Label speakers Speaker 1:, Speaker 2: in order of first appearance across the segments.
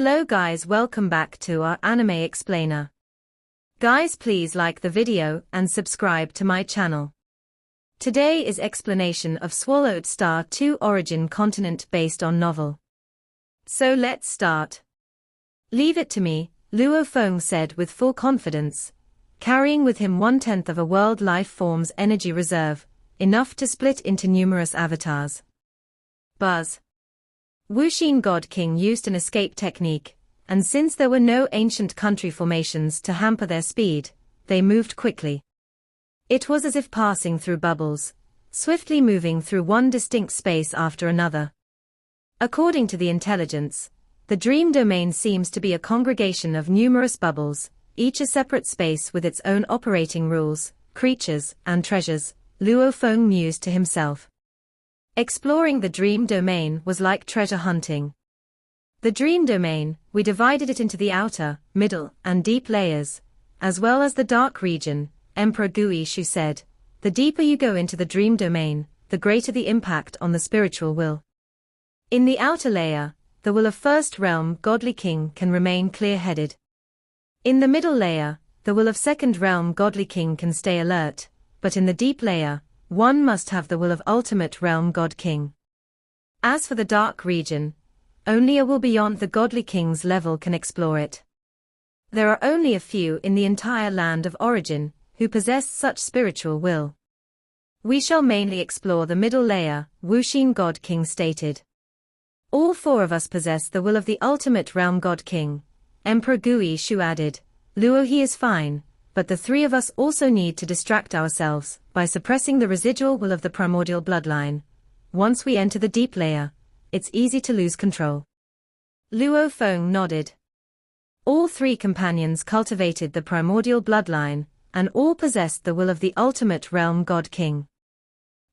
Speaker 1: Hello guys, welcome back to our anime explainer. Guys, please like the video and subscribe to my channel. Today is explanation of Swallowed Star 2 Origin Continent based on novel. So let's start. Leave it to me, Luo Feng said with full confidence, carrying with him 1/10 of a world life form's energy reserve, enough to split into numerous avatars. Buzz. Wuxin God King used an escape technique, and since there were no ancient country formations to hamper their speed, they moved quickly. It was as if passing through bubbles, swiftly moving through one distinct space after another. According to the intelligence, the dream domain seems to be a congregation of numerous bubbles, each a separate space with its own operating rules, creatures, and treasures, Luo Feng mused to himself. Exploring the dream domain was like treasure hunting. The dream domain, we divided it into the outer, middle, and deep layers, as well as the dark region, Emperor Gui Shu said. The deeper you go into the dream domain, the greater the impact on the spiritual will. In the outer layer, the will of first realm godly king can remain clear-headed. In the middle layer, the will of second realm godly king can stay alert, but in the deep layer, one must have the will of ultimate realm god king. As for the dark region, only a will beyond the godly king's level can explore it. There are only a few in the entire land of origin who possess such spiritual will. We shall mainly explore the middle layer, Wuxin God King stated. All four of us possess the will of the ultimate realm god king, Emperor Gui Shu added. Luo, he is fine, but the three of us also need to distract ourselves by suppressing the residual will of the primordial bloodline. Once we enter the deep layer, it's easy to lose control. Luo Feng nodded. All three companions cultivated the primordial bloodline, and all possessed the will of the ultimate realm god king.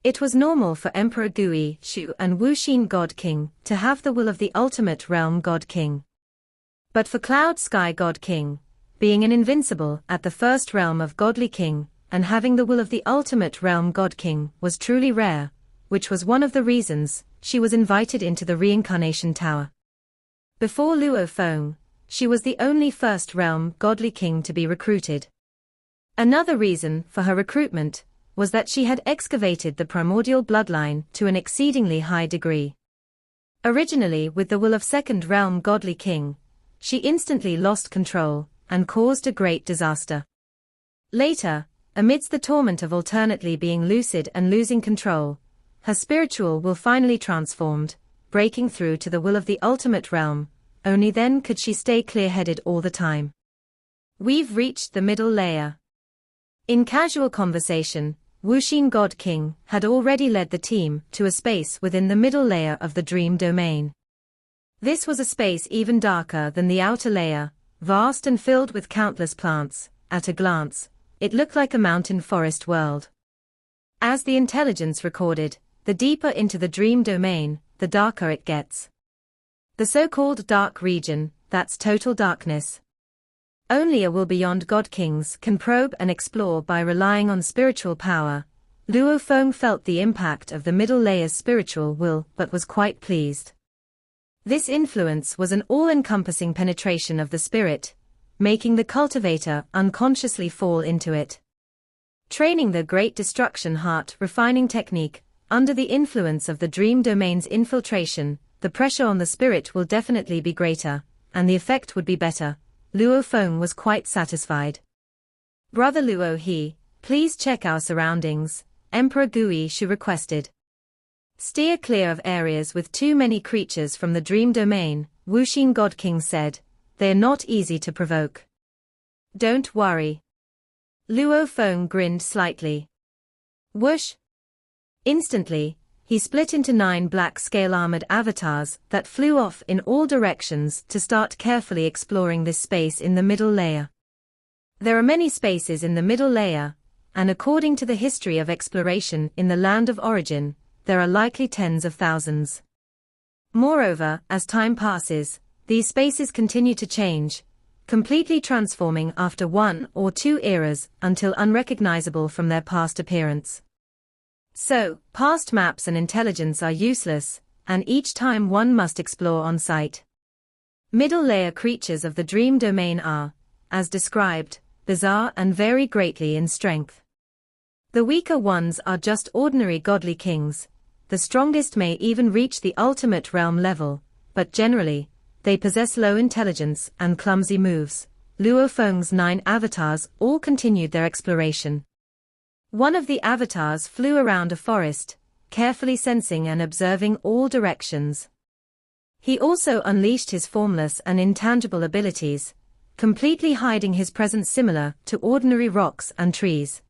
Speaker 1: It was normal for Emperor Gui Shu and Wuxin God King to have the will of the ultimate realm god king. But for Cloud Sky God King, being an invincible at the first realm of godly king, and having the will of the ultimate realm god king was truly rare, which was one of the reasons she was invited into the Reincarnation Tower. Before Luo Feng, she was the only first realm godly king to be recruited. Another reason for her recruitment was that she had excavated the primordial bloodline to an exceedingly high degree. Originally with the will of second realm godly king, she instantly lost control and caused a great disaster. Later, amidst the torment of alternately being lucid and losing control, her spiritual will finally transformed, breaking through to the will of the ultimate realm. Only then could she stay clear-headed all the time. We've reached the middle layer. In casual conversation, Wuxin God King had already led the team to a space within the middle layer of the dream domain. This was a space even darker than the outer layer, vast and filled with countless plants. At a glance, it looked like a mountain forest world. As the intelligence recorded, the deeper into the dream domain, the darker it gets. The so-called dark region, that's total darkness. Only a will beyond God Kings can probe and explore by relying on spiritual power. Luo Feng felt the impact of the middle layer's spiritual will but was quite pleased. This influence was an all-encompassing penetration of the spirit, making the cultivator unconsciously fall into it. Training the Great Destruction Heart refining technique, under the influence of the dream domain's infiltration, the pressure on the spirit will definitely be greater, and the effect would be better. Luo Feng was quite satisfied. Brother Luo, please check our surroundings, Emperor Gui Shu requested. Steer clear of areas with too many creatures from the dream domain, Wuxin God King said. They are not easy to provoke. Don't worry. Luo Feng grinned slightly. Whoosh! Instantly, he split into 9 black scale-armored avatars that flew off in all directions to start carefully exploring this space in the middle layer. There are many spaces in the middle layer, and according to the history of exploration in the land of origin, there are likely tens of thousands. Moreover, as time passes, these spaces continue to change, completely transforming after 1 or 2 eras until unrecognizable from their past appearance. So, past maps and intelligence are useless, and each time one must explore on site. Middle layer creatures of the dream domain are, as described, bizarre and vary greatly in strength. The weaker ones are just ordinary godly kings, the strongest may even reach the ultimate realm level, but generally, they possess low intelligence and clumsy moves. Luo Feng's 9 avatars all continued their exploration. One of the avatars flew around a forest, carefully sensing and observing all directions. He also unleashed his formless and intangible abilities, completely hiding his presence similar to ordinary rocks and trees.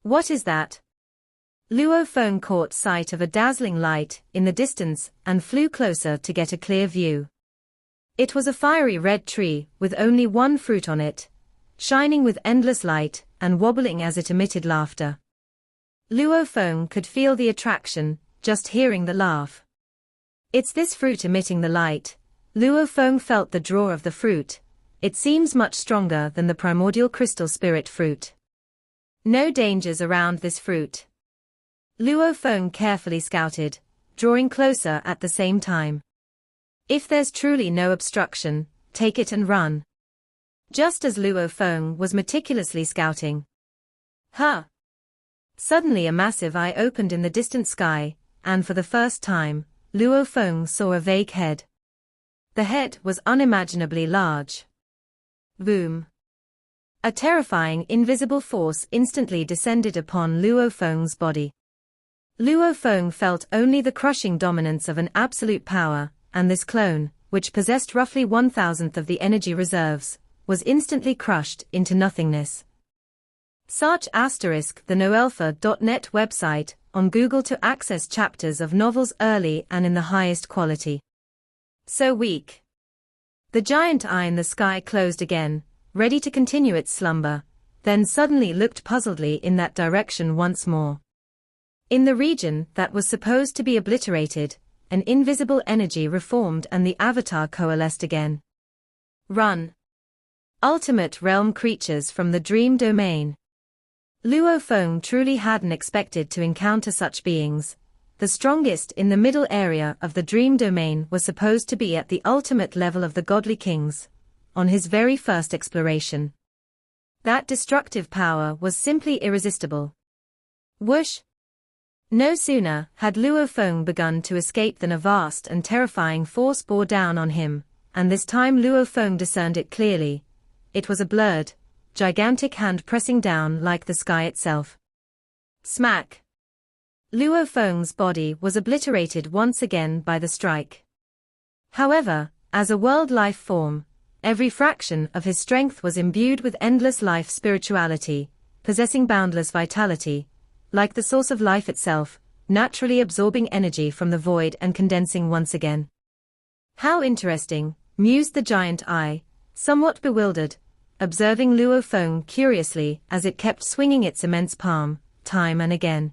Speaker 1: What is that? Luo Feng caught sight of a dazzling light in the distance and flew closer to get a clear view. It was a fiery red tree with only one fruit on it, shining with endless light and wobbling as it emitted laughter. Luo Feng could feel the attraction, just hearing the laugh. It's this fruit emitting the light. Luo Feng felt the draw of the fruit. It seems much stronger than the primordial crystal spirit fruit. No dangers around this fruit. Luo Feng carefully scouted, drawing closer at the same time. If there's truly no obstruction, take it and run. Just as Luo Feng was meticulously scouting. Huh! Suddenly a massive eye opened in the distant sky, and for the first time, Luo Feng saw a vague head. The head was unimaginably large. Boom! A terrifying invisible force instantly descended upon Luo Feng's body. Luo Feng felt only the crushing dominance of an absolute power, and this clone, which possessed roughly 1,000th of the energy reserves, was instantly crushed into nothingness. Search *the noelfa.net website on Google to access chapters of novels early and in the highest quality. So weak. The giant eye in the sky closed again, ready to continue its slumber, then suddenly looked puzzledly in that direction once more. In the region that was supposed to be obliterated, an invisible energy reformed and the avatar coalesced again. Run! Ultimate realm creatures from the dream domain. Luo Feng truly hadn't expected to encounter such beings. The strongest in the middle area of the dream domain was supposed to be at the ultimate level of the godly kings, on his very first exploration. That destructive power was simply irresistible. Whoosh! No sooner had Luo Feng begun to escape than a vast and terrifying force bore down on him, and this time Luo Feng discerned it clearly. It was a blurred, gigantic hand pressing down like the sky itself. Smack! Luo Feng's body was obliterated once again by the strike. However, as a world life form, every fraction of his strength was imbued with endless life spirituality, possessing boundless vitality, like the source of life itself, naturally absorbing energy from the void and condensing once again. How interesting, mused the giant eye, somewhat bewildered, observing Luo Feng curiously as it kept swinging its immense palm, time and again.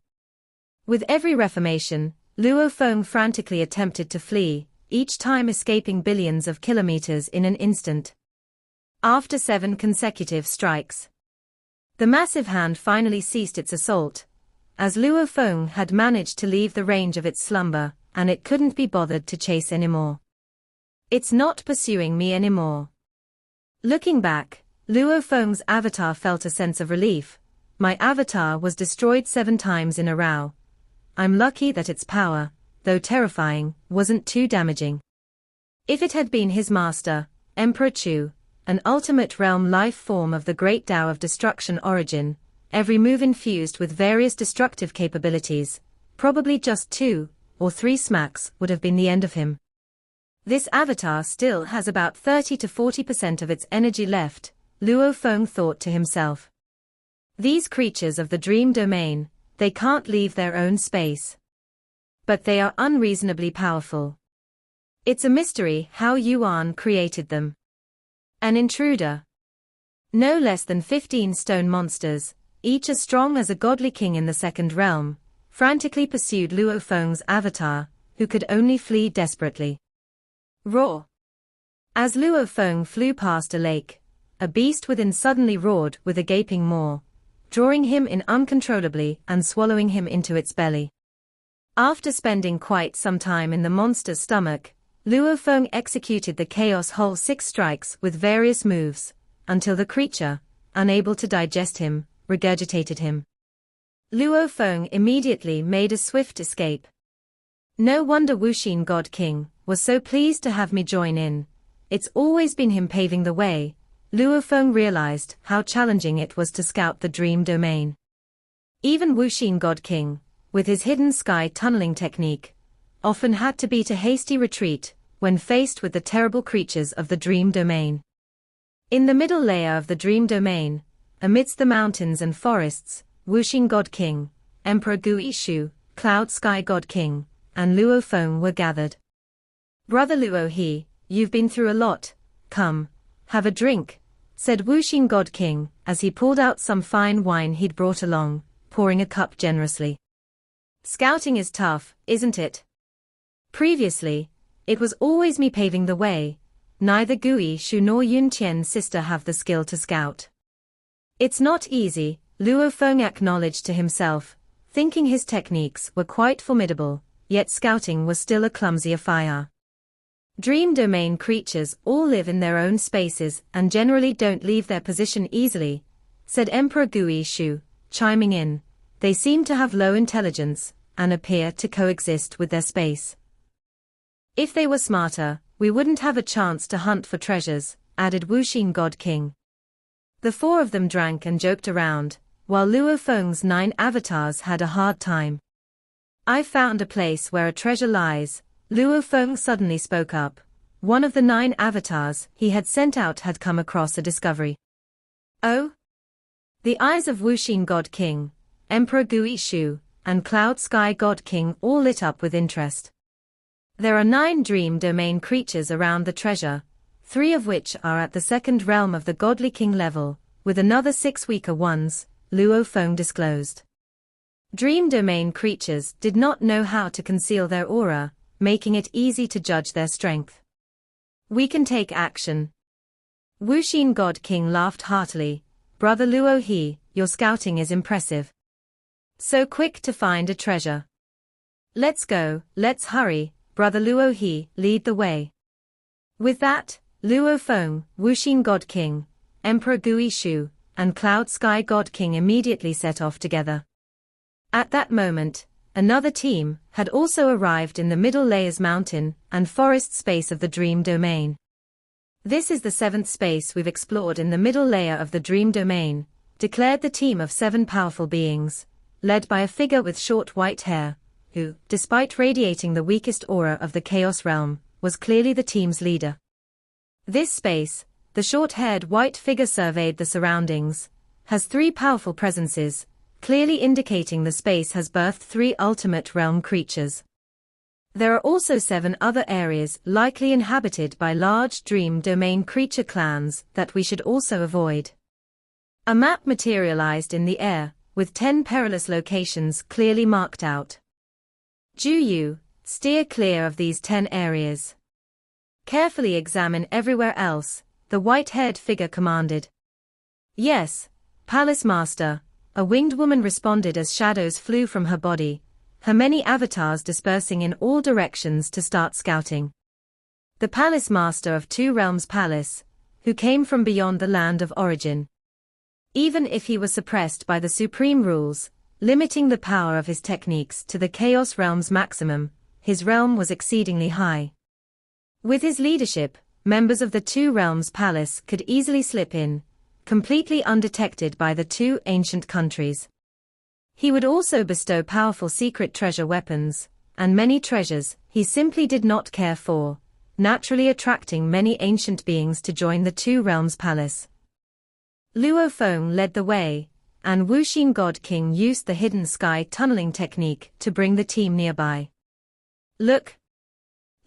Speaker 1: With every reformation, Luo Feng frantically attempted to flee, each time escaping billions of kilometers in an instant. After 7 consecutive strikes, the massive hand finally ceased its assault, as Luo Feng had managed to leave the range of its slumber, and it couldn't be bothered to chase anymore. It's not pursuing me anymore. Looking back, Luo Feng's avatar felt a sense of relief. My avatar was destroyed 7 times in a row. I'm lucky that its power, though terrifying, wasn't too damaging. If it had been his master, Emperor Chu, an ultimate realm life form of the great Tao of destruction origin, every move infused with various destructive capabilities, probably just 2 or 3 smacks would have been the end of him. This avatar still has about 30 to 40% of its energy left, Luo Feng thought to himself. These creatures of the dream domain, they can't leave their own space. But they are unreasonably powerful. It's a mystery how Yuan created them. An intruder. No less than 15 stone monsters, each as strong as a godly king in the second realm, frantically pursued Luo Feng's avatar, who could only flee desperately. Roar! As Luo Feng flew past a lake, a beast within suddenly roared with a gaping maw, drawing him in uncontrollably and swallowing him into its belly. After spending quite some time in the monster's stomach, Luo Feng executed the Chaos Whole 6 strikes with various moves, until the creature, unable to digest him, regurgitated him. Luo Feng immediately made a swift escape. No wonder Wuxin God King was so pleased to have me join in. It's always been him paving the way. Luo Feng realized how challenging it was to scout the dream domain. Even Wuxin God King, with his hidden sky tunneling technique, often had to beat a hasty retreat when faced with the terrible creatures of the dream domain. In the middle layer of the dream domain, amidst the mountains and forests, Wuxin God King, Emperor Gu Yishu, Cloud Sky God King, and Luo Feng were gathered. "Brother Luo He, you've been through a lot. Come, have a drink," said Wuxin God King as he pulled out some fine wine he'd brought along, pouring a cup generously. "Scouting is tough, isn't it? Previously, it was always me paving the way. Neither Gu Yishu nor Yun Tian's sister have the skill to scout. It's not easy," Luo Feng acknowledged to himself, thinking his techniques were quite formidable, yet scouting was still a clumsy affair. Dream domain creatures all live in their own spaces and generally don't leave their position easily, said Emperor Gu Yishu, chiming in. They seem to have low intelligence and appear to coexist with their space. "If they were smarter, we wouldn't have a chance to hunt for treasures," added Wuxin God King. The four of them drank and joked around, while Luo Feng's 9 avatars had a hard time. "I found a place where a treasure lies," Luo Feng suddenly spoke up. One of the 9 avatars he had sent out had come across a discovery. "Oh?" The eyes of Wuxin God King, Emperor Gu Yishu, and Cloud Sky God King all lit up with interest. "There are 9 dream domain creatures around the treasure, 3 of which are at the 2nd realm of the Godly King level, with another 6 weaker ones," Luo Feng disclosed. Dream domain creatures did not know how to conceal their aura, making it easy to judge their strength. "We can take action." Wuxin God King laughed heartily. "Brother Luo He, your scouting is impressive. So quick to find a treasure. Let's go, let's hurry, Brother Luo He, lead the way." With that, Luo Feng, Wuxin God King, Emperor Gu Yishu, and Cloud Sky God King immediately set off together. At that moment, another team had also arrived in the middle layers mountain and forest space of the dream domain. "This is the 7th space we've explored in the middle layer of the dream domain," declared the team of 7 powerful beings, led by a figure with short white hair, who, despite radiating the weakest aura of the Chaos Realm, was clearly the team's leader. "This space," the short-haired white figure surveyed the surroundings, "has 3 powerful presences, clearly indicating the space has birthed 3 ultimate realm creatures. There are also 7 other areas likely inhabited by large dream domain creature clans that we should also avoid." A map materialized in the air, with 10 perilous locations clearly marked out. "Juyu, steer clear of these 10 areas. Carefully examine everywhere else," the white-haired figure commanded. "Yes, Palace Master," a winged woman responded as shadows flew from her body, her many avatars dispersing in all directions to start scouting. The Palace Master of 2 Realms Palace, who came from beyond the land of origin. Even if he was suppressed by the supreme rules, limiting the power of his techniques to the Chaos Realm's maximum, his realm was exceedingly high. With his leadership, members of the 2 Realms Palace could easily slip in, completely undetected by the 2 ancient countries. He would also bestow powerful secret treasure weapons, and many treasures he simply did not care for, naturally attracting many ancient beings to join the 2 Realms Palace. Luo Feng led the way, and Wuxin God King used the hidden sky tunneling technique to bring the team nearby. "Look!"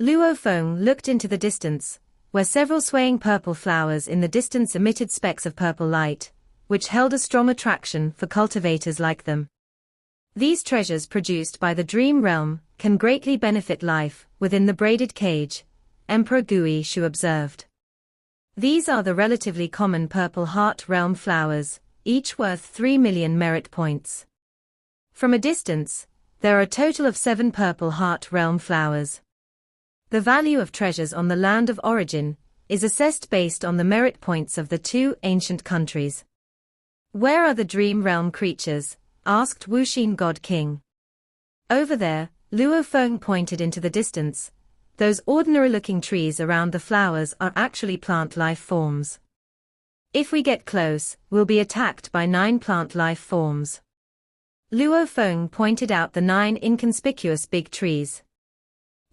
Speaker 1: Luo Feng looked into the distance, where several swaying purple flowers in the distance emitted specks of purple light, which held a strong attraction for cultivators like them. These treasures produced by the Dream Realm can greatly benefit life within the braided cage, Emperor Gu Yishu observed. These are the relatively common Purple Heart Realm flowers, each worth 3 million merit points. From a distance, there are a total of 7 Purple Heart Realm flowers. The value of treasures on the land of origin is assessed based on the merit points of the two ancient countries. "Where are the dream realm creatures?" asked Wuxin God King. "Over there," Luo Feng pointed into the distance. "Those ordinary-looking trees around the flowers are actually plant life forms. If we get close, we'll be attacked by 9 plant life forms." Luo Feng pointed out the 9 inconspicuous big trees.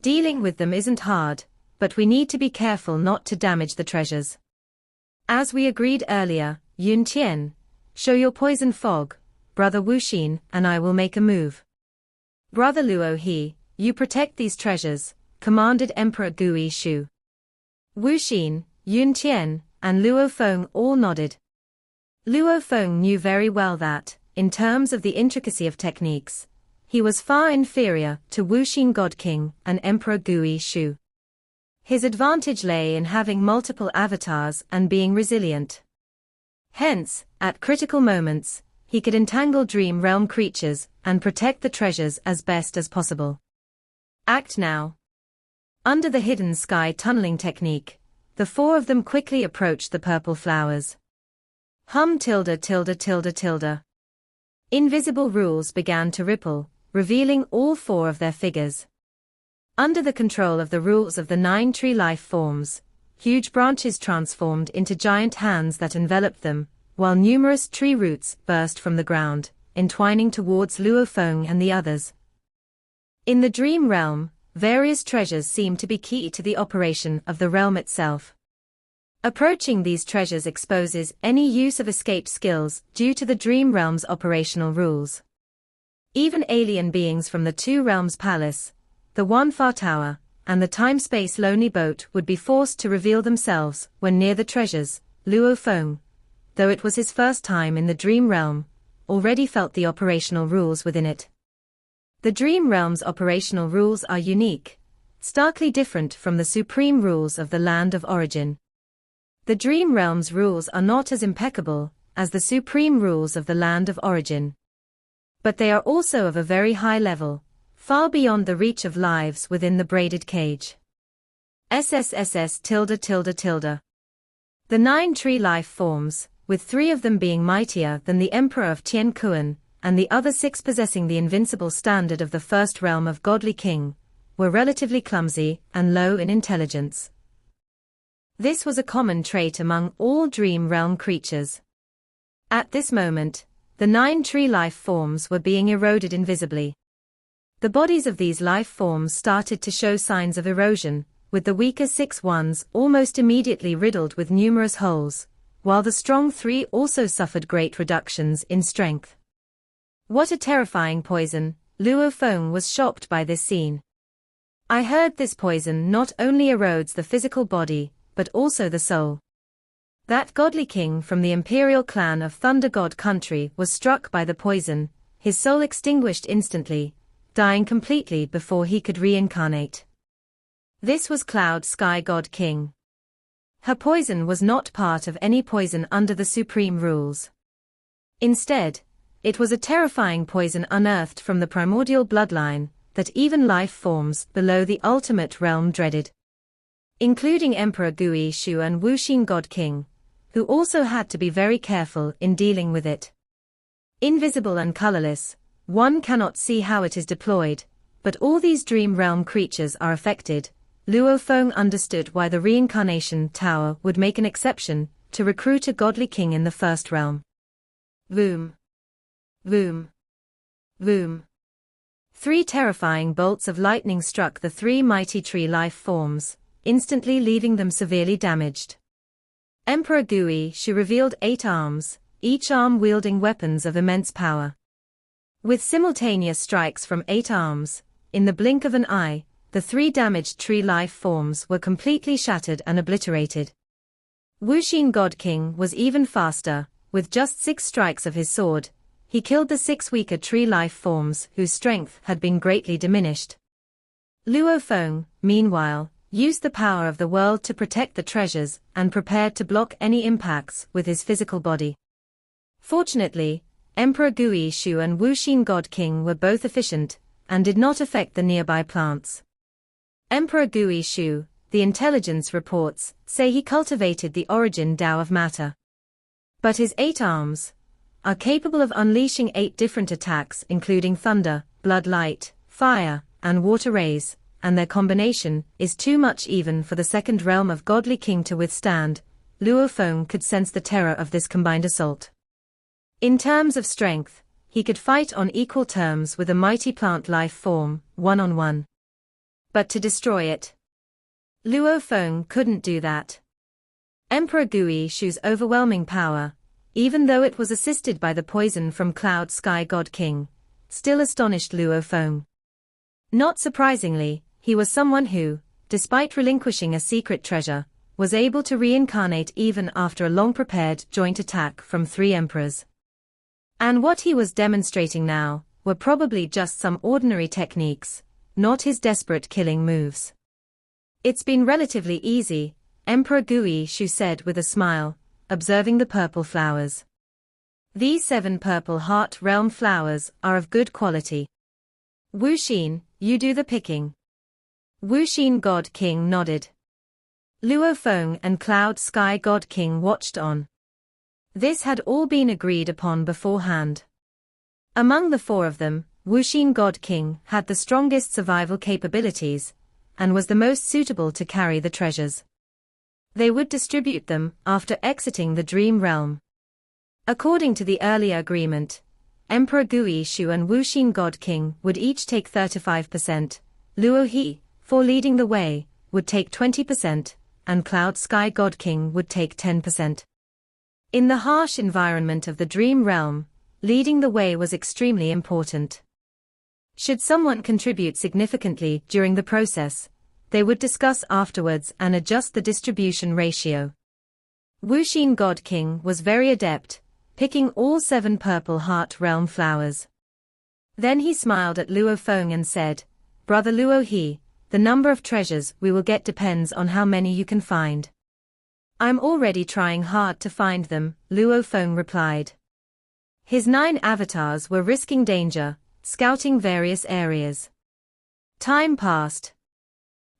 Speaker 1: "Dealing with them isn't hard, but we need to be careful not to damage the treasures. As we agreed earlier, Yun Tian, show your poison fog, Brother Wuxin and I will make a move." "Brother Luo He, you protect these treasures," commanded Emperor Gui Shu. Wuxin, Yun Tian, and Luo Feng all nodded. Luo Feng knew very well that, in terms of the intricacy of techniques, he was far inferior to Wuxin God King and Emperor Gui Shu. His advantage lay in having multiple avatars and being resilient. Hence, at critical moments, he could entangle dream realm creatures and protect the treasures as best as possible. Act now. Under the hidden sky tunneling technique, the 4 of them quickly approached the purple flowers. Tilde. Invisible rules began to ripple, revealing all 4 of their figures. Under the control of the rules of the 9 tree life forms, huge branches transformed into giant hands that enveloped them, while numerous tree roots burst from the ground, entwining towards Luo Feng and the others. In the dream realm, various treasures seemed to be key to the operation of the realm itself. Approaching these treasures exposes any use of escape skills due to the dream realm's operational rules. Even alien beings from the 2 realms palace, the One Far Tower, and the time-space lonely boat would be forced to reveal themselves when near the treasures. Luo Feng, though it was his first time in the dream realm, already felt the operational rules within it. The dream realm's operational rules are unique, starkly different from the supreme rules of the land of origin. The dream realm's rules are not as impeccable as the supreme rules of the land of origin. But they are also of a very high level, far beyond the reach of lives within the braided cage. The 9 tree life forms, with 3 of them being mightier than the Emperor of Tian Kuan, and the other 6 possessing the invincible standard of the first realm of Godly King, were relatively clumsy and low in intelligence. This was a common trait among all dream realm creatures. At this moment, the 9 tree life forms were being eroded invisibly. The bodies of these life forms started to show signs of erosion, with the weaker 6 ones almost immediately riddled with numerous holes, while the strong 3 also suffered great reductions in strength. What a terrifying poison! Luo Feng was shocked by this scene. "I heard this poison not only erodes the physical body, but also the soul." That godly king from the imperial clan of Thunder God Country was struck by the poison, his soul extinguished instantly, dying completely before he could reincarnate. This was Cloud Sky God King. Her poison was not part of any poison under the supreme rules. Instead, it was a terrifying poison unearthed from the primordial bloodline that even life forms below the ultimate realm dreaded. Including Emperor Gui Shu and Wuxin God King, who also had to be very careful in dealing with it. Invisible and colorless, one cannot see how it is deployed, but all these dream realm creatures are affected. Luo Feng understood why the Reincarnation Tower would make an exception to recruit a godly king in the first realm. Voom. Voom. Voom. 3 terrifying bolts of lightning struck the 3 mighty tree life forms, instantly leaving them severely damaged. Emperor Gui Shu revealed 8 arms, each arm wielding weapons of immense power. With simultaneous strikes from 8 arms, in the blink of an eye, the 3 damaged tree life forms were completely shattered and obliterated. Wuxin God King was even faster, with just 6 strikes of his sword. He killed the 6 weaker tree life forms whose strength had been greatly diminished. Luo Feng, meanwhile, used the power of the world to protect the treasures and prepared to block any impacts with his physical body. Fortunately, Emperor Gui Shu and Wuxin God King were both efficient and did not affect the nearby plants. Emperor Gui Shu, the intelligence reports, say he cultivated the origin Tao of matter. But his 8 arms are capable of unleashing 8 different attacks including thunder, blood light, fire, and water rays, and their combination is too much even for the second realm of godly king to withstand. Luo Feng could sense the terror of this combined assault. In terms of strength, he could fight on equal terms with a mighty plant life form, one-on-one. But to destroy it, Luo Feng couldn't do that. Emperor Gui Shu's overwhelming power, even though it was assisted by the poison from Cloud Sky God King, still astonished Luo Feng. Not surprisingly, he was someone who, despite relinquishing a secret treasure, was able to reincarnate even after a long-prepared joint attack from 3 emperors. And what he was demonstrating now were probably just some ordinary techniques, not his desperate killing moves. It's been relatively easy, Emperor Gui Shu said with a smile, observing the purple flowers. These 7 purple heart realm flowers are of good quality. Wu Xin, you do the picking. Wu Xin God King nodded. Luo Feng and Cloud Sky God King watched on. This had all been agreed upon beforehand. Among the 4 of them, Wu Xin God King had the strongest survival capabilities, and was the most suitable to carry the treasures. They would distribute them after exiting the Dream Realm. According to the earlier agreement, Emperor Gui Shu and Wu Xin God King would each take 35%, Luo He, for leading the way, would take 20%, and Cloud Sky God King would take 10%. In the harsh environment of the Dream Realm, leading the way was extremely important. Should someone contribute significantly during the process, they would discuss afterwards and adjust the distribution ratio. Wu Xin God King was very adept, picking all 7 purple heart realm flowers. Then he smiled at Luo Feng and said, "Brother Luo He, the number of treasures we will get depends on how many you can find." "I'm already trying hard to find them," Luo Feng replied. His 9 avatars were risking danger, scouting various areas. Time passed.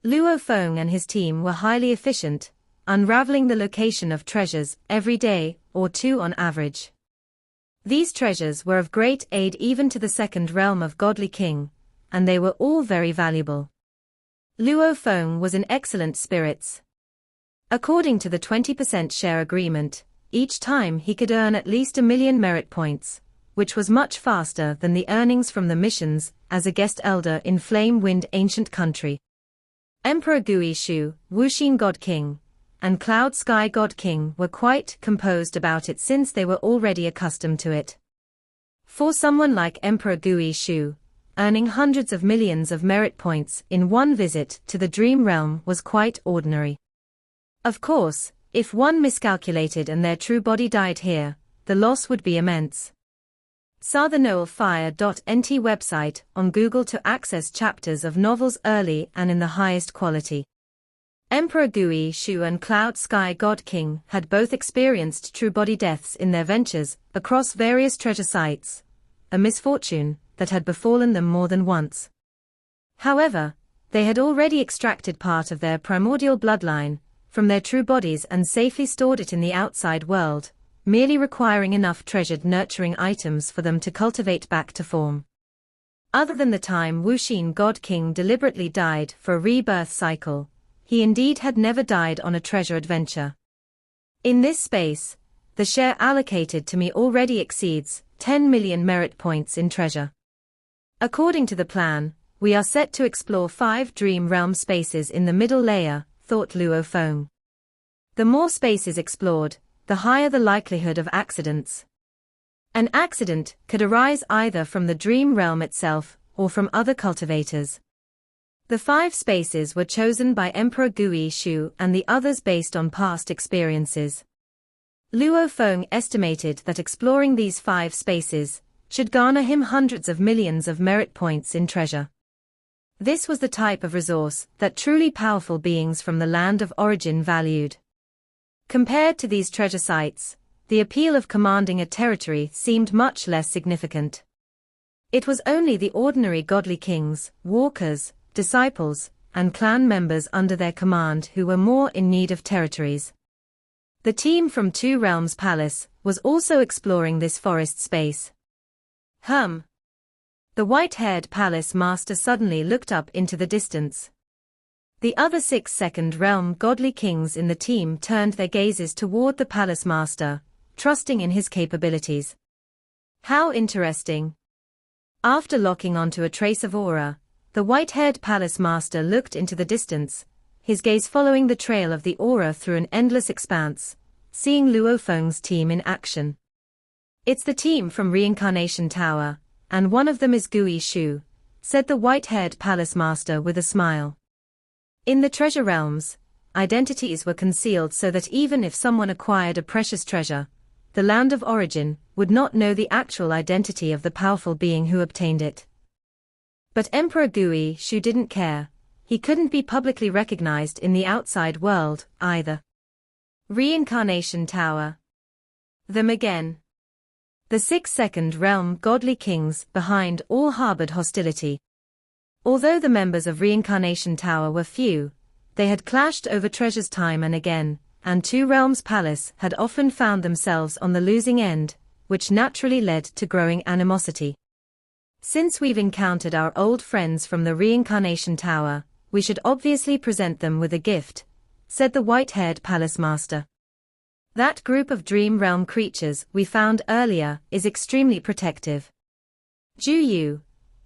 Speaker 1: Luo Feng and his team were highly efficient, unraveling the location of treasures every day or 2 on average. These treasures were of great aid even to the second realm of Godly King, and they were all very valuable. Luo Feng was in excellent spirits. According to the 20% share agreement, each time he could earn at least 1 million merit points, which was much faster than the earnings from the missions as a guest elder in Flame Wind Ancient Country. Emperor Gui Shu, Wu Xin God King, and Cloud Sky God King were quite composed about it since they were already accustomed to it. For someone like Emperor Gui Shu, earning hundreds of millions of merit points in one visit to the Dream Realm was quite ordinary. Of course, if one miscalculated and their true body died here, the loss would be immense. Saw the noelfire.nt website on Google to access chapters of novels early and in the highest quality. Emperor Gui Shu and Cloud Sky God King had both experienced true body deaths in their ventures across various treasure sites, a misfortune that had befallen them more than once. However, they had already extracted part of their primordial bloodline from their true bodies and safely stored it in the outside world, merely requiring enough treasured nurturing items for them to cultivate back to form. Other than the time Wu Xin God King deliberately died for a rebirth cycle, he indeed had never died on a treasure adventure. In this space, the share allocated to me already exceeds 10 million merit points in treasure. According to the plan, we are set to explore 5 Dream Realm spaces in the middle layer, thought Luo Feng. The more spaces explored, the higher the likelihood of accidents. An accident could arise either from the Dream Realm itself or from other cultivators. The 5 spaces were chosen by Emperor Gui Shu and the others based on past experiences. Luo Feng estimated that exploring these 5 spaces should garner him hundreds of millions of merit points in treasure. This was the type of resource that truly powerful beings from the land of origin valued. Compared to these treasure sites, the appeal of commanding a territory seemed much less significant. It was only the ordinary godly kings, walkers, disciples, and clan members under their command who were more in need of territories. The team from Two Realms Palace was also exploring this forest space. The white-haired palace master suddenly looked up into the distance. The other 6 second realm godly kings in the team turned their gazes toward the palace master, trusting in his capabilities. How interesting. After locking onto a trace of aura, the white-haired palace master looked into the distance, his gaze following the trail of the aura through an endless expanse, seeing Luo Feng's team in action. It's the team from Reincarnation Tower, and one of them is Gui Shu, said the white-haired palace master with a smile. In the treasure realms, identities were concealed so that even if someone acquired a precious treasure, the land of origin would not know the actual identity of the powerful being who obtained it. But Emperor Gui Shu didn't care. He couldn't be publicly recognized in the outside world, either. Reincarnation Tower. Them again. The 6 second realm godly kings behind all harbored hostility. Although the members of Reincarnation Tower were few, they had clashed over treasures time and again, and Two Realms Palace had often found themselves on the losing end, which naturally led to growing animosity. Since we've encountered our old friends from the Reincarnation Tower, we should obviously present them with a gift, said the white-haired palace master. That group of dream realm creatures we found earlier is extremely protective. Ju Yu,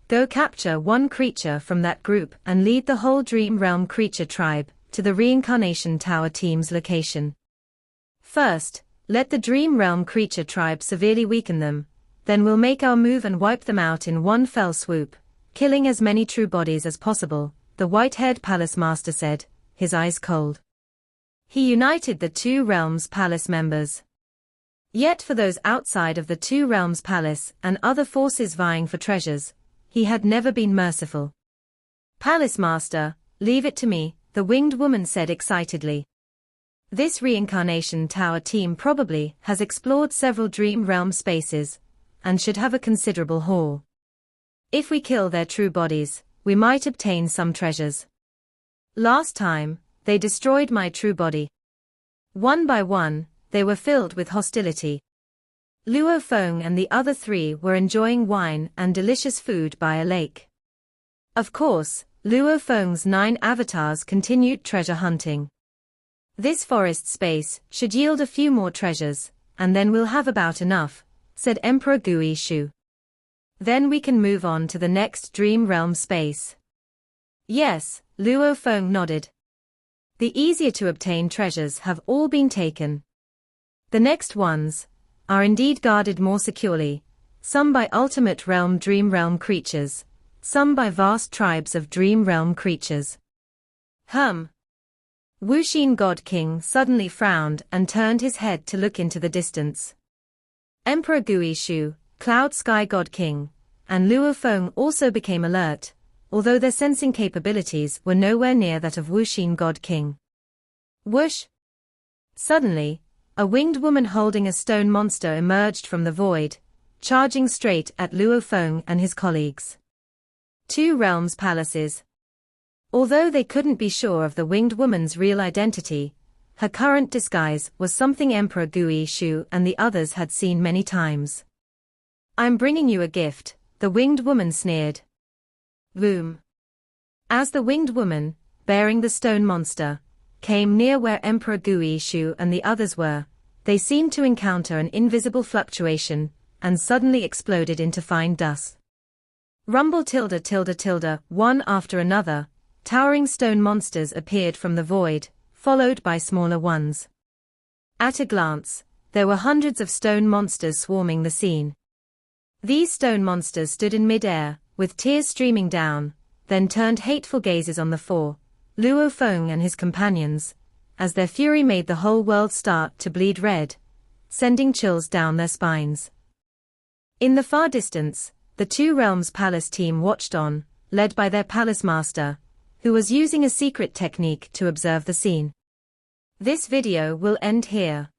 Speaker 1: go capture one creature from that group and lead the whole dream realm creature tribe to the Reincarnation Tower team's location. First, let the dream realm creature tribe severely weaken them, then we'll make our move and wipe them out in one fell swoop, killing as many true bodies as possible, the white-haired palace master said, his eyes cold. He united the Two Realms Palace members. Yet for those outside of the Two Realms Palace and other forces vying for treasures, he had never been merciful. Palace Master, leave it to me, the winged woman said excitedly. This Reincarnation Tower team probably has explored several dream realm spaces, and should have a considerable haul. If we kill their true bodies, we might obtain some treasures. Last time, they destroyed my true body. One by one, they were filled with hostility. Luo Feng and the other 3 were enjoying wine and delicious food by a lake. Of course, Luo Feng's 9 avatars continued treasure hunting. This forest space should yield a few more treasures, and then we'll have about enough, said Emperor Gui Shu. Then we can move on to the next dream realm space. Yes, Luo Feng nodded. The easier to obtain treasures have all been taken. The next ones are indeed guarded more securely, some by ultimate realm dream realm creatures, some by vast tribes of dream realm creatures. Wuxin God King suddenly frowned and turned his head to look into the distance. Emperor Gui Shu, Cloud Sky God King, and Luo Feng also became alert, although their sensing capabilities were nowhere near that of Wuxin God King. Whoosh! Suddenly, a winged woman holding a stone monster emerged from the void, charging straight at Luo Feng and his colleagues. Two Realms Palaces. Although they couldn't be sure of the winged woman's real identity, her current disguise was something Emperor Gui Shu and the others had seen many times. I'm bringing you a gift, the winged woman sneered. Boom. As the winged woman, bearing the stone monster, came near where Emperor Gui Shu and the others were, they seemed to encounter an invisible fluctuation, and suddenly exploded into fine dust. Rumble tilde tilde tilde, one after another, towering stone monsters appeared from the void, followed by smaller ones. At a glance, there were hundreds of stone monsters swarming the scene. These stone monsters stood in mid-air, with tears streaming down, then turned hateful gazes on the 4, Luo Feng and his companions, as their fury made the whole world start to bleed red, sending chills down their spines. In the far distance, the Two Realms Palace team watched on, led by their palace master, who was using a secret technique to observe the scene. This video will end here.